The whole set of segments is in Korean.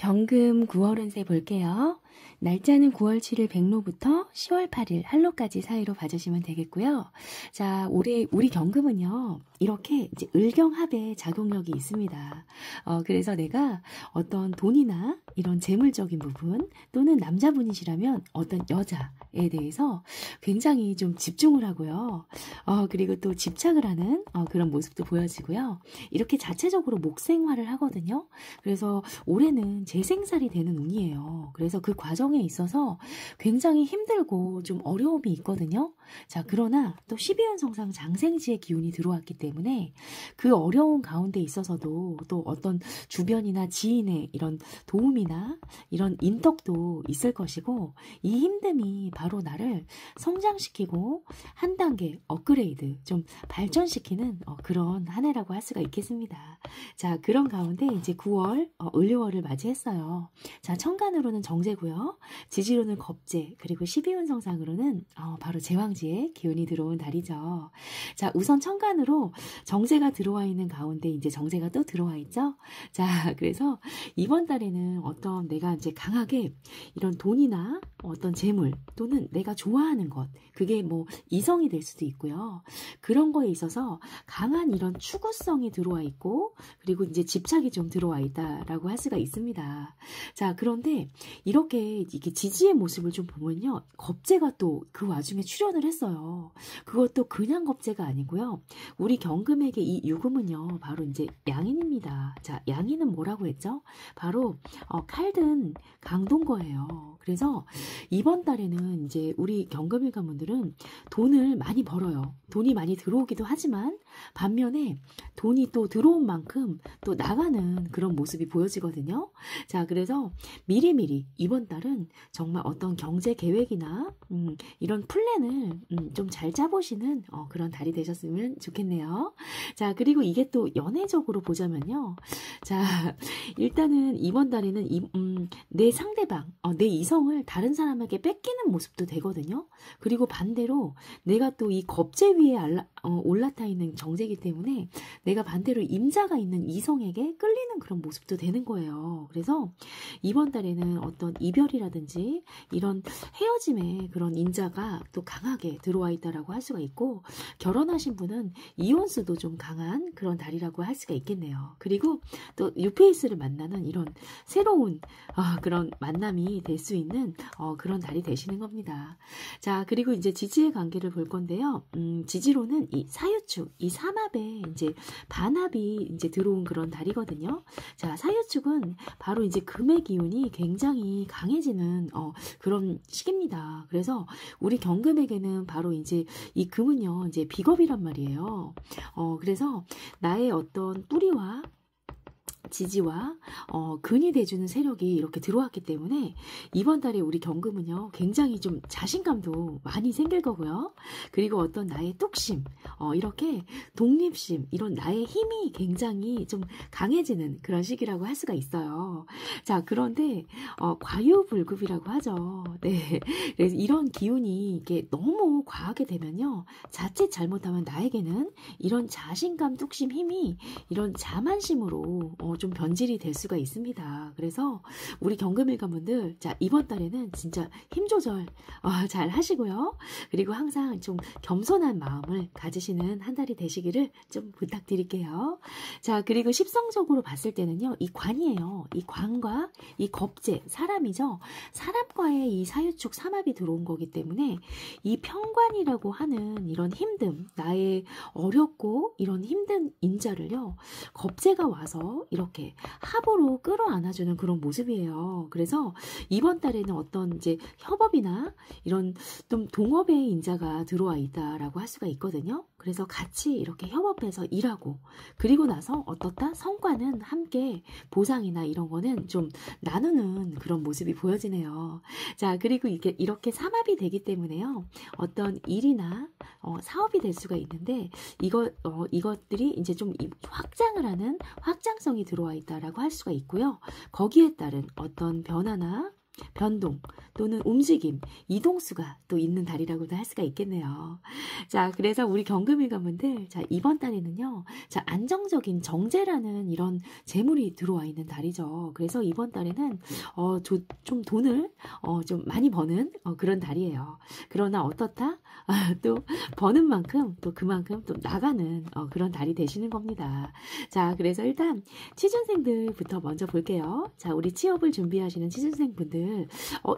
경금 9월운세 볼게요. 날짜는 9월 7일 백로부터 10월 8일 한로까지 사이로 봐주시면 되겠고요. 자, 우리 경금은요, 이렇게 이제 을경합의 작용력이 있습니다. 그래서 내가 어떤 돈이나 이런 재물적인 부분 또는 남자분이시라면 어떤 여자에 대해서 굉장히 좀 집중을 하고요. 그리고 또 집착을 하는 그런 모습도 보여지고요. 이렇게 자체적으로 목생활을 하거든요. 그래서 올해는 재생살이 되는 운이에요. 그래서 그 과정에 있어서 굉장히 힘들고 좀 어려움이 있거든요. 자, 그러나 또 12연 성상 장생지의 기운이 들어왔기 때문에 그 어려운 가운데 있어서도 또 어떤 주변이나 지인의 이런 도움이나 이런 인덕도 있을 것이고, 이 힘듦이 바로 나를 성장시키고 한 단계 업그레이드 좀 발전시키는 그런 한 해라고 할 수가 있겠습니다. 자, 그런 가운데 이제 9월 을료월을 맞이했어요. 자, 천간으로는 정제고요. 지지로는 겁재, 그리고 12운 성상으로는 바로 제왕지의 기운이 들어온 달이죠. 자, 우선 천간으로 정제가 들어와 있는 가운데 이제 정제가 또 들어와 있죠. 자, 그래서 이번 달에는 어떤 내가 이제 강하게 이런 돈이나 어떤 재물 또는 내가 좋아하는 것, 그게 뭐 이성이 될 수도 있고요. 그런 거에 있어서 강한 이런 추구성이 들어와 있고, 그리고 이제 집착이 좀 들어와 있다라고 할 수가 있습니다. 자, 그런데 이렇게 지지의 모습을 좀 보면요, 겁재가 또 그 와중에 출연을 했어요. 그것도 그냥 겁재가 아니고요. 우리 경금에게 이 유금은요, 바로 이제 양인입니다. 자, 양인은 뭐라고 했죠? 바로 칼든 강동거예요. 그래서 이번 달에는 이제 우리 경금일 가문들은 돈을 많이 벌어요. 돈이 많이 들어오기도 하지만 반면에 돈이 또 들어온 만큼 또 나가는 그런 모습이 보여지거든요. 자, 그래서 미리미리 이번 달은 정말 어떤 경제 계획이나 이런 플랜을 좀 잘 짜보시는 그런 달이 되셨으면 좋겠네요. 자, 그리고 이게 또 연애적으로 보자면요. 자, 일단은 이번 달에는 내 상대방, 내 이성을 다른 사람에게 뺏기는 모습도 되거든요. 그리고 반대로 내가 또 이 겁재 위에 올라타 있는 정제이기 때문에 내가 반대로 임자가 있는 이성에게 끌리는 그런 모습도 되는 거예요. 그래서 이번 달에는 어떤 이별이라든지 이런 헤어짐의 그런 인자가 또 강하게 들어와 있다라고 할 수가 있고, 결혼하신 분은 이혼수도 좀 강한 그런 달이라고 할 수가 있겠네요. 그리고 또 뉴페이스를 만나는 이런 새로운 그런 만남이 될 수 있는 그런 달이 되시는 겁니다. 자, 그리고 이제 지지의 관계를 볼 건데요. 지지로는 이 사유축, 이 삼합에 이제 반합이 이제 들어온 그런 달이거든요. 자, 사유축은 바로 이제 금의 기운이 굉장히 강해지는 그런 시기입니다. 그래서 우리 경금에게는 바로 이제 이 금은요, 이제 비겁이란 말이에요. 그래서 나의 어떤 뿌리와 지지와 근이 돼주는 세력이 이렇게 들어왔기 때문에 이번 달에 우리 경금은요, 굉장히 좀 자신감도 많이 생길 거고요. 그리고 어떤 나의 뚝심, 이렇게 독립심, 이런 나의 힘이 굉장히 좀 강해지는 그런 시기라고 할 수가 있어요. 자, 그런데 과유불급이라고 하죠. 네, 그래서 이런 기운이 이게 너무 과하게 되면요, 자칫 잘못하면 나에게는 이런 자신감, 뚝심, 힘이 이런 자만심으로 좀 변질이 될 수가 있습니다. 그래서 우리 경금일 가문들, 자, 이번 달에는 진짜 힘 조절 잘 하시고요. 그리고 항상 좀 겸손한 마음을 가지시는 한 달이 되시기를 좀 부탁드릴게요. 자, 그리고 십성적으로 봤을 때는요, 이 관이에요. 이 관과 이 겁재, 사람이죠. 사람과의 이 사유축 삼합이 들어온 거기 때문에 이 편관이라고 하는 이런 힘듦, 나의 어렵고 이런 힘든 인자를요, 겁재가 와서 이렇게 합으로 끌어안아주는 그런 모습이에요. 그래서 이번 달에는 어떤 이제 협업이나 이런 좀 동업의 인자가 들어와 있다라고 할 수가 있거든요. 그래서 같이 이렇게 협업해서 일하고, 그리고 나서 어떻다? 성과는 함께 보상이나 이런 거는 좀 나누는 그런 모습이 보여지네요. 자, 그리고 이게 이렇게 삼합이 되기 때문에요, 어떤 일이나 사업이 될 수가 있는데 이것들이 이제 좀 확장을 하는 확장성이 들어와 있다라고 할 수가 있고요. 거기에 따른 어떤 변화나 변동 또는 움직임, 이동수가 또 있는 달이라고도 할 수가 있겠네요. 자, 그래서 우리 경금일관분들, 자, 이번 달에는요, 자, 안정적인 정제라는 이런 재물이 들어와 있는 달이죠. 그래서 이번 달에는 좀 돈을 좀 많이 버는 그런 달이에요. 그러나 어떻다? 또 버는 만큼 또 그만큼 또 나가는 그런 달이 되시는 겁니다. 자, 그래서 일단 취준생들부터 먼저 볼게요. 자, 우리 취업을 준비하시는 취준생분들,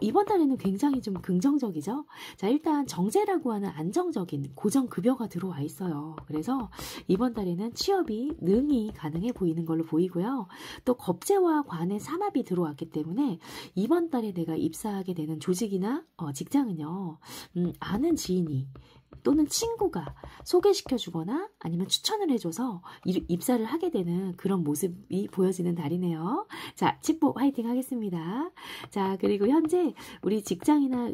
이번 달에는 굉장히 좀 긍정적이죠. 자, 일단 정제라고 하는 안정적인 고정급여가 들어와 있어요. 그래서 이번 달에는 취업이 능히 가능해 보이는 걸로 보이고요. 또 겁재와 관의 삼합이 들어왔기 때문에 이번 달에 내가 입사하게 되는 조직이나 직장은요, 아는 지인이 또는 친구가 소개시켜주거나 아니면 추천을 해줘서 입사를 하게 되는 그런 모습이 보여지는 달이네요. 자, 칩보 화이팅 하겠습니다. 자, 그리고 현재 우리 직장이나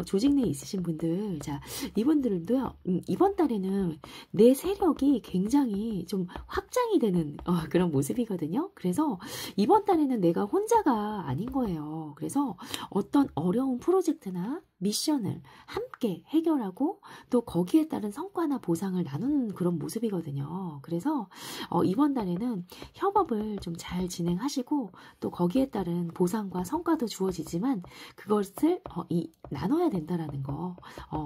조직 내에 있으신 분들, 자, 이분들도요, 이번 달에는 내 세력이 굉장히 좀 확장이 되는 그런 모습이거든요. 그래서 이번 달에는 내가 혼자가 아닌 거예요. 그래서 어떤 어려운 프로젝트나 미션을 함께 해결하고 또 거기에 따른 성과나 보상을 나누는 그런 모습이거든요. 그래서 이번 달에는 협업을 좀 잘 진행하시고 또 거기에 따른 보상과 성과도 주어지지만 그것을 나눠야 된다라는 거,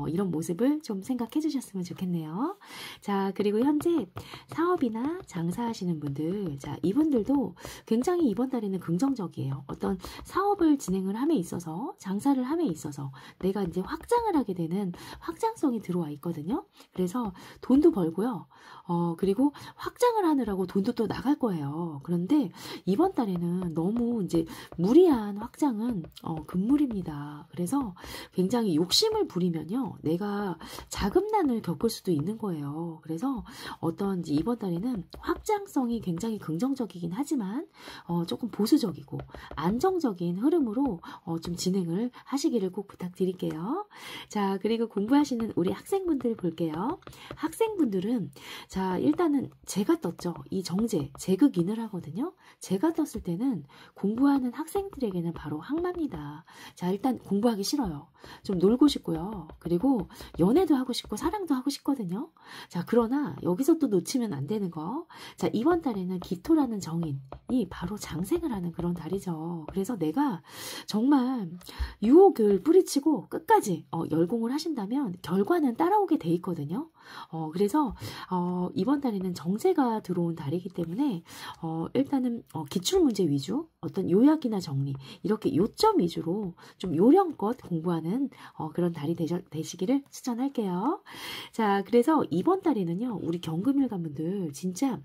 이런 모습을 좀 생각해 주셨으면 좋겠네요. 자, 그리고 현재 사업이나 장사하시는 분들, 자, 이분들도 굉장히 이번 달에는 긍정적이에요. 어떤 사업을 진행을 함에 있어서, 장사를 함에 있어서 내가 이제 확장을 하게 되는 확장성이 들어와 있거든요. 그래서 돈도 벌고요. 그리고 확장을 하느라고 돈도 또 나갈 거예요. 그런데 이번 달에는 너무 이제 무리한 확장은 금물입니다. 그래서 굉장히 욕심을 부리면요, 내가 자금난을 겪을 수도 있는 거예요. 그래서 어떤 이제 이번 달에는 확장성이 굉장히 긍정적이긴 하지만 조금 보수적이고 안정적인 흐름으로 좀 진행을 하시기를 꼭 부탁드릴게요. 자, 그리고 공부하시는 우리 학생분들 볼게요. 학생분들은 자, 일단은 제가 떴죠. 이 정제, 제극인을 하거든요. 제가 떴을 때는 공부하는 학생들에게는 바로 항마입니다. 자, 일단 공부하기 싫어요. 좀 놀고 싶고요. 그리고 연애도 하고 싶고 사랑도 하고 싶거든요. 자, 그러나 여기서 또 놓치면 안 되는 거. 자, 이번 달에는 기토라는 정인이 바로 장생을 하는 그런 달이죠. 그래서 내가 정말 유혹을 뿌리치고 끝까지 열공을 하신다면 결과는 따라오게 돼 있거든요. 그래서 이번 달에는 정제가 들어온 달이기 때문에 일단은 기출문제 위주, 어떤 요약이나 정리, 이렇게 요점 위주로 좀 요령껏 공부하는 그런 달이 되시기를 추천할게요. 자, 그래서 이번 달에는요, 우리 경금일관분들 진짜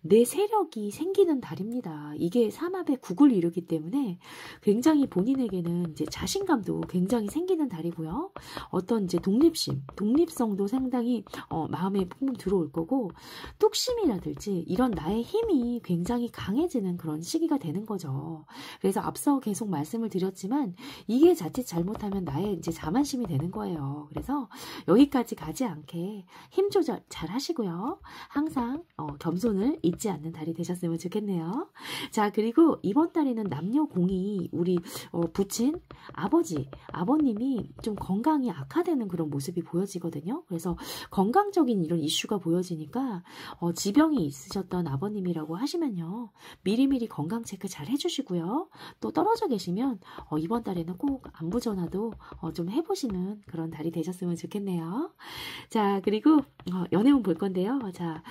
내 세력이 생기는 달입니다. 이게 삼합의 국을 이루기 때문에 굉장히 본인에게는 이제 자신감도 굉장히 생기는 달이고요. 어떤 이제 독립성도 상당히 마음에 풍부 들어올 거고, 뚝심이라든지 이런 나의 힘이 굉장히 강해지는 그런 시기가 되는 거죠. 그래서 앞서 계속 말씀을 드렸지만 이게 자칫 잘못하면 나의 이제 자만심이 되는 거예요. 그래서 여기까지 가지 않게 힘 조절 잘 하시고요. 항상 겸손을 잊지 않는 달이 되셨으면 좋겠네요. 자, 그리고 이번 달에는 남녀 공이 우리 부친 아버님이 좀 건강이 악화되는 그런 모습이 보여지거든요. 그래서 건강적인 이런 이슈가 보여지니까 지병이 있으셨던 아버님이라고 하시면요, 미리미리 건강 체크 잘 해주시고요. 또 떨어져 계시면 이번 달에는 꼭 안부 전화도 좀 해보시는 그런 달이 되셨으면 좋겠네요. 자, 그리고 연애운 볼 건데요. 자,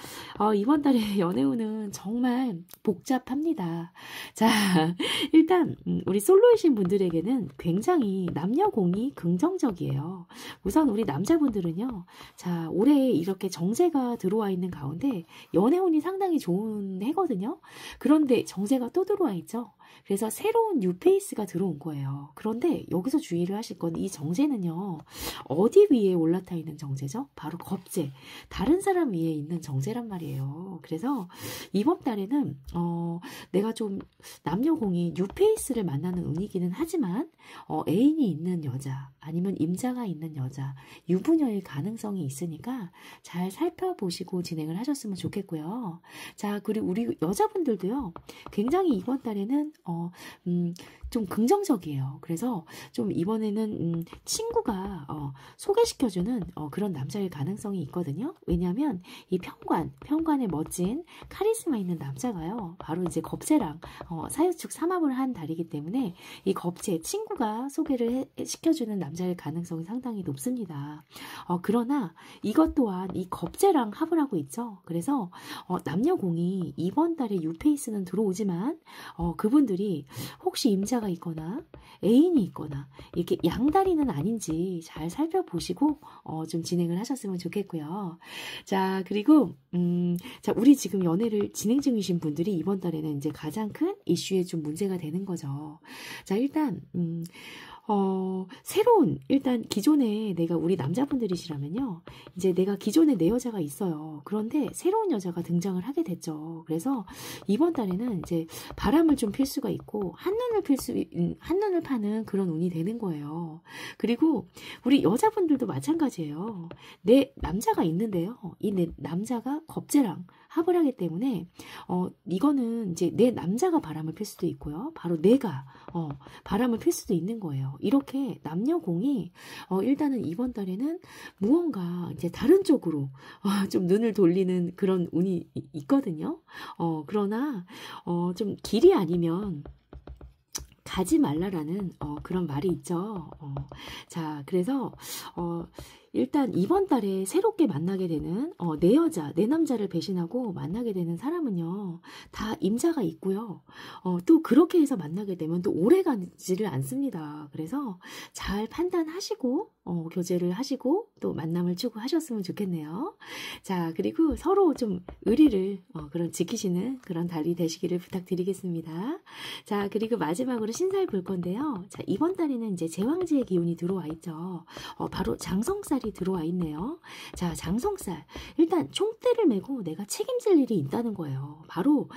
이번 달에 연애운은 정말 복잡합니다. 자, 일단 우리 솔로이신 분들에게는 굉장히 남녀공이 긍정적이에요. 우선 우리 남자분들은요, 자, 올해 이렇게 정제가 들어와 있는 가운데 연애운이 상당히 좋은 해거든요. 그런데 정제가 또 들어와 있죠. 그래서 새로운 뉴페이스가 들어온 거예요. 그런데 여기서 주의를 하실 건 이 정제는요, 어디 위에 올라타 있는 정제죠? 바로 겁제, 다른 사람 위에 있는 정제란 말이에요. 그래서 이번 달에는 내가 좀 남녀공이 뉴페이스를 만나는 운이기는 하지만 애인이 있는 여자, 아니면 임자가 있는 여자, 유부녀일 가능성이 있으니까 잘 살펴보시고 진행을 하셨으면 좋겠고요. 자, 그리고 우리 여자분들도요, 굉장히 이번 달에는 좀 긍정적이에요. 그래서 좀 이번에는 친구가 소개시켜주는 그런 남자일 가능성이 있거든요. 왜냐하면 이 편관의 멋진 카리스마 있는 남자가요. 바로 이제 겁재랑 사유축 삼합을 한 달이기 때문에 이 겁재 친구가 소개를 시켜주는 남자일 가능성이 상당히 높습니다. 그러나 이것 또한 이 겁재랑 합을 하고 있죠. 그래서 남녀공이 이번 달에 유페이스는 들어오지만 그분들이 혹시 임자가 있거나 애인이 있거나 이렇게 양다리는 아닌지 잘 살펴보시고 좀 진행을 하셨으면 좋겠고요. 자, 그리고 자, 우리 지금 연애를 진행 중이신 분들이 이번 달에는 이제 가장 큰 이슈에 좀 문제가 되는 거죠. 자, 일단 새로운, 일단 기존에 우리 남자분들이시라면요. 이제 내가 기존에 내 여자가 있어요. 그런데 새로운 여자가 등장을 하게 됐죠. 그래서 이번 달에는 이제 바람을 좀 필 수가 있고, 한눈을 파는 그런 운이 되는 거예요. 그리고 우리 여자분들도 마찬가지예요. 내 남자가 있는데요. 이 내 남자가 겁재랑 합을 하기 때문에, 이거는 이제 내 남자가 바람을 필 수도 있고요. 바로 내가, 바람을 필 수도 있는 거예요. 이렇게 남녀공이 일단은 이번 달에는 무언가 이제 다른 쪽으로 좀 눈을 돌리는 그런 운이 있거든요. 그러나 좀 길이 아니면 가지 말라라는 그런 말이 있죠. 자, 그래서 일단 이번 달에 새롭게 만나게 되는 내 여자, 내 남자를 배신하고 만나게 되는 사람은요. 다 임자가 있고요. 또 그렇게 해서 만나게 되면 또 오래 가지를 않습니다. 그래서 잘 판단하시고 교제를 하시고 또 만남을 추구하셨으면 좋겠네요. 자, 그리고 서로 좀 의리를 그런 지키시는 그런 달이 되시기를 부탁드리겠습니다. 자, 그리고 마지막으로 신사를 볼 건데요. 자, 이번 달에는 이제 제왕지의 기운이 들어와 있죠. 바로 장성살이 들어와 있네요. 자, 장성살. 일단 총대를 메고 내가 책임질 일이 있다는 거예요. 바로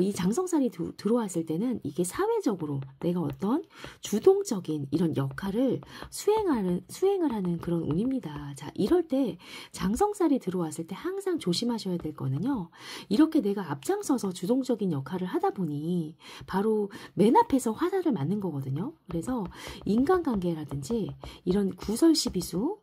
이 장성살이 들어왔을 때는 이게 사회적으로 내가 어떤 주동적인 이런 역할을 수행을 하는 그런 운입니다. 자, 이럴 때 장성살이 들어왔을 때 항상 조심하셔야 될 거는요. 이렇게 내가 앞장서서 주동적인 역할을 하다 보니 바로 맨 앞에서 화살을 맞는 거거든요. 그래서 인간관계라든지 이런 구설 시비수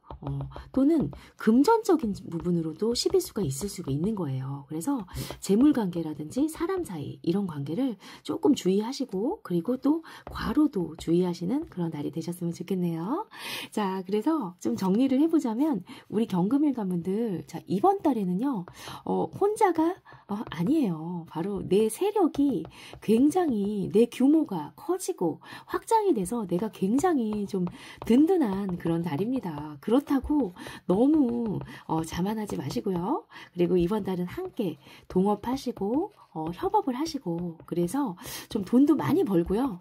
또는 금전적인 부분으로도 시비수가 있을 수가 있는 거예요. 그래서 재물관계라든지 사람 사이 이런 관계를 조금 주의하시고 그리고 또 과로도 주의하시는 그런 날이 되셨으면 좋겠네요. 자, 그래서 좀 정리를 해보자면 우리 경금일관분들 자, 이번 달에는요 혼자가 아니에요. 바로 내 세력이 굉장히 내 규모가 커지고 확장이 돼서 내가 굉장히 좀 든든한 그런 달입니다. 그렇다고 너무 자만하지 마시고요. 그리고 이번 달은 함께 동업하시고 협업을 하시고 그래서 좀 돈도 많이 벌고요.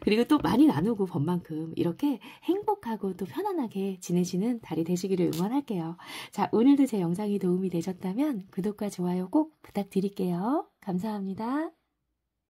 그리고 또 많이 나누고 번만큼 이렇게 행복하고 또 편안하게 지내시는 달이 되시기를 응원할게요. 자, 오늘도 제 영상이 도움이 되셨다면 구독과 좋아요 꼭 부탁드릴게요. 감사합니다.